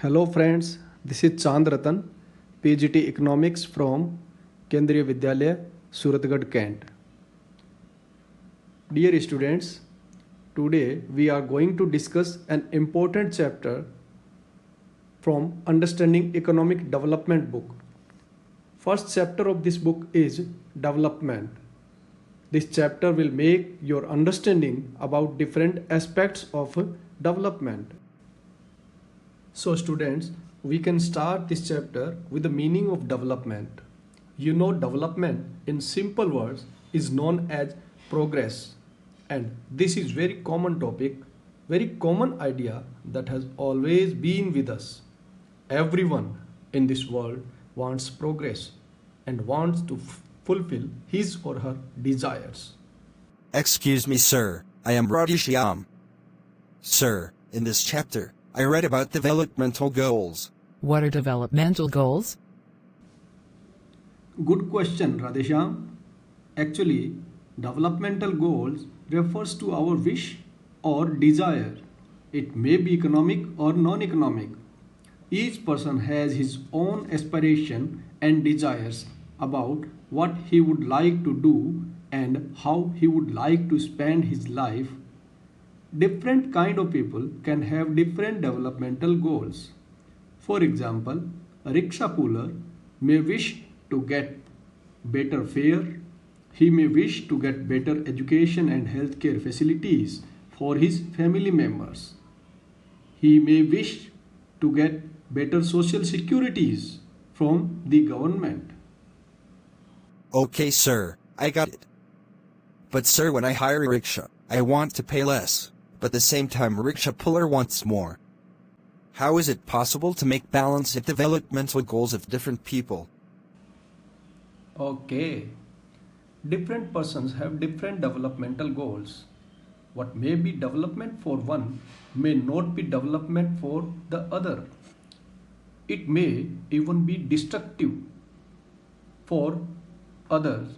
Hello friends, this is Chand Ratan, PGT Economics from Kendriya Vidyalaya, Suratgarh, Kent. Dear students, today we are going to discuss an important chapter from Understanding Economic Development book. First chapter of this book is Development. This chapter will make your understanding about different aspects of development. So students, we can start this chapter with the meaning of development. You know, development in simple words is known as progress, and this is very common topic, very common idea that has always been with us. Everyone in this world wants progress and wants to fulfill his or her desires. Excuse me, sir. I am Radhishyam. Sir, in this chapter, I read about developmental goals. What are developmental goals? Good question, Radhesham. Actually, developmental goals refers to our wish or desire. It may be economic or non-economic. Each person has his own aspiration and desires about what he would like to do and how he would like to spend his life. Different kind of people can have different developmental goals. For example, a rickshaw puller may wish to get better fare. He may wish to get better education and healthcare facilities for his family members. He may wish to get better social securities from the government. Okay, sir, I got it. But sir, when I hire a rickshaw, I want to pay less, but at the same time a rickshaw puller wants more. How is it possible to make balance of developmental goals of different people? Okay. Different persons have different developmental goals. What may be development for one may not be development for the other. It may even be destructive for others.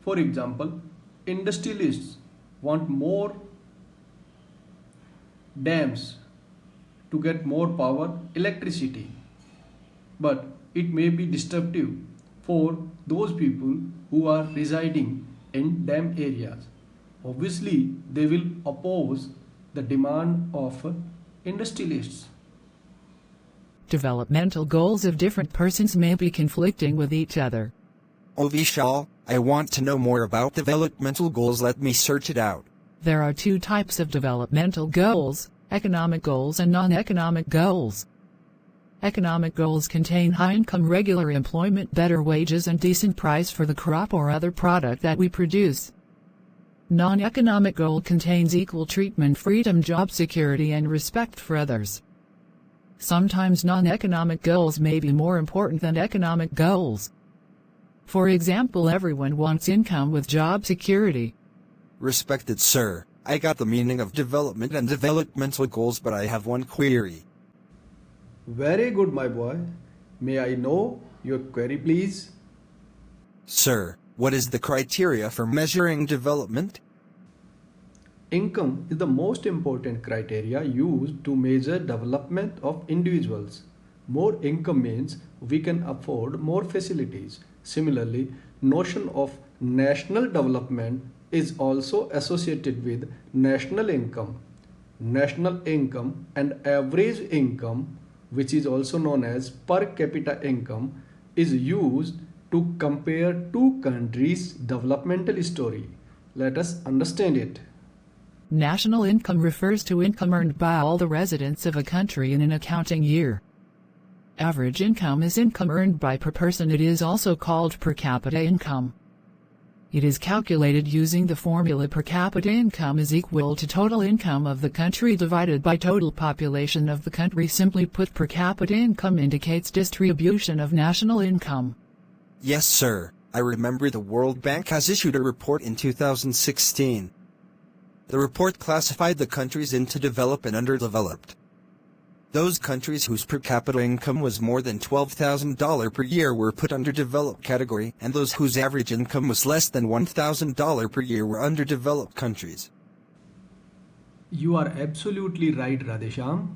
For example, industrialists want more dams to get more power, electricity, but it may be destructive for those people who are residing in dam areas. Obviously, they will oppose the demand of industrialists. Developmental goals of different persons may be conflicting with each other. Oh Vishal, I want to know more about developmental goals. Let me search it out. There are two types of developmental goals: economic goals and non-economic goals. Economic goals contain high income, regular employment, better wages, and decent price for the crop or other product that we produce. Non-economic goal contains equal treatment, freedom, job security, and respect for others. Sometimes non-economic goals may be more important than economic goals. For example, everyone wants income with job security. Respected sir, I got the meaning of development and developmental goals, but I have one query. Very good, my boy. May I know your query, please? Sir, what is the criteria for measuring development? Income is the most important criteria used to measure development of individuals. More income means we can afford more facilities. Similarly, notion of national development is also associated with national income. National income and average income, which is also known as per capita income, is used to compare two countries' developmental story. Let us understand it. National income refers to income earned by all the residents of a country in an accounting year. Average income is income earned by per person. It is also called per capita income. It is calculated using the formula per capita income is equal to total income of the country divided by total population of the country. Simply put, per capita income indicates distribution of national income. Yes, sir, I remember the World Bank has issued a report in 2016. The report classified the countries into developed and underdeveloped. Those countries whose per capita income was more than $12,000 per year were put under developed category, and those whose average income was less than $1,000 per year were underdeveloped countries. You are absolutely right, Radhesham.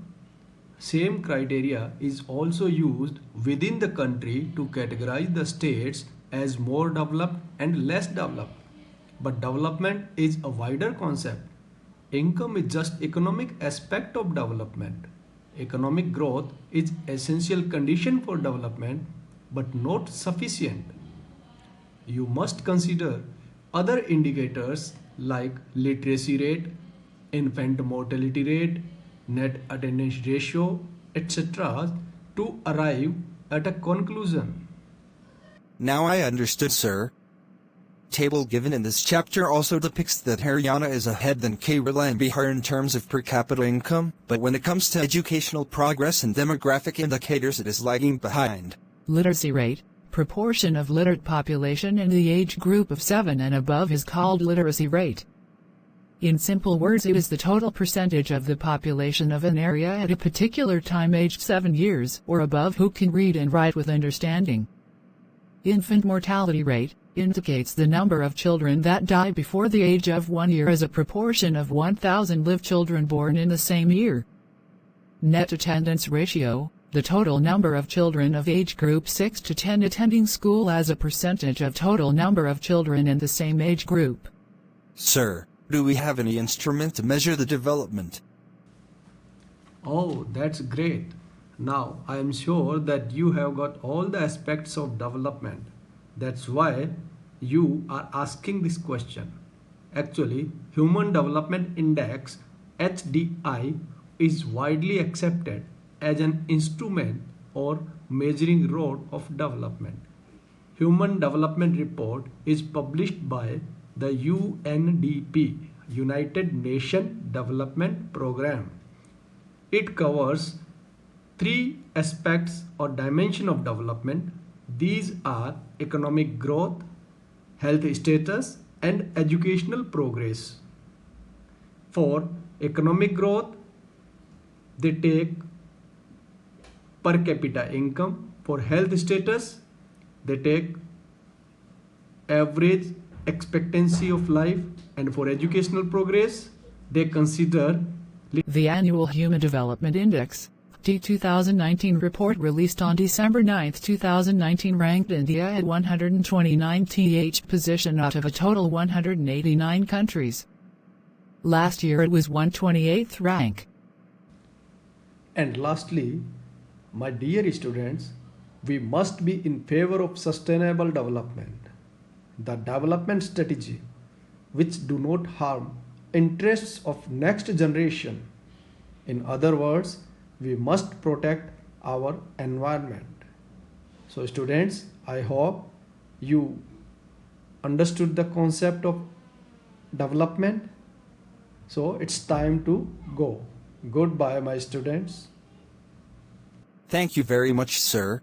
Same criteria is also used within the country to categorize the states as more developed and less developed. But development is a wider concept. Income is just economic aspect of development. Economic growth is essential condition for development but not sufficient. You must consider other indicators like literacy rate, infant mortality rate, net attendance ratio, etc. to arrive at a conclusion. Now I understood, sir. Table given in this chapter also depicts that Haryana is ahead than Kerala and Bihar in terms of per capita income, but when it comes to educational progress and demographic indicators it is lagging behind. Literacy rate, proportion of literate population in the age group of 7 and above is called literacy rate. In simple words, it is the total percentage of the population of an area at a particular time aged 7 years or above who can read and write with understanding. Infant mortality rate indicates the number of children that die before the age of 1 year as a proportion of 1,000 live children born in the same year. Net attendance ratio, the total number of children of age group 6 to 10 attending school as a percentage of total number of children in the same age group. Sir, do we have any instrument to measure the development? Oh, that's great. Now, I am sure that you have got all the aspects of development. That's why you are asking this question. Actually, Human Development Index HDI is widely accepted as an instrument or measuring rod of development. Human Development Report is published by the UNDP, United Nations Development Programme. It covers 3 aspects or dimensions of development. These are economic growth, health status, and educational progress. For economic growth, they take per capita income. For health status, they take average expectancy of life, and for educational progress, they consider The Annual Human Development Index, the 2019 report released on December 9, 2019 ranked India at 129th position out of a total 189 countries. Last year it was 128th rank. And lastly, my dear students, we must be in favor of sustainable development. The development strategy which do not harm interests of next generation. In other words, we must protect our environment. So students, I hope you understood the concept of development. So it's time to go. Goodbye, my students. Thank you very much, sir.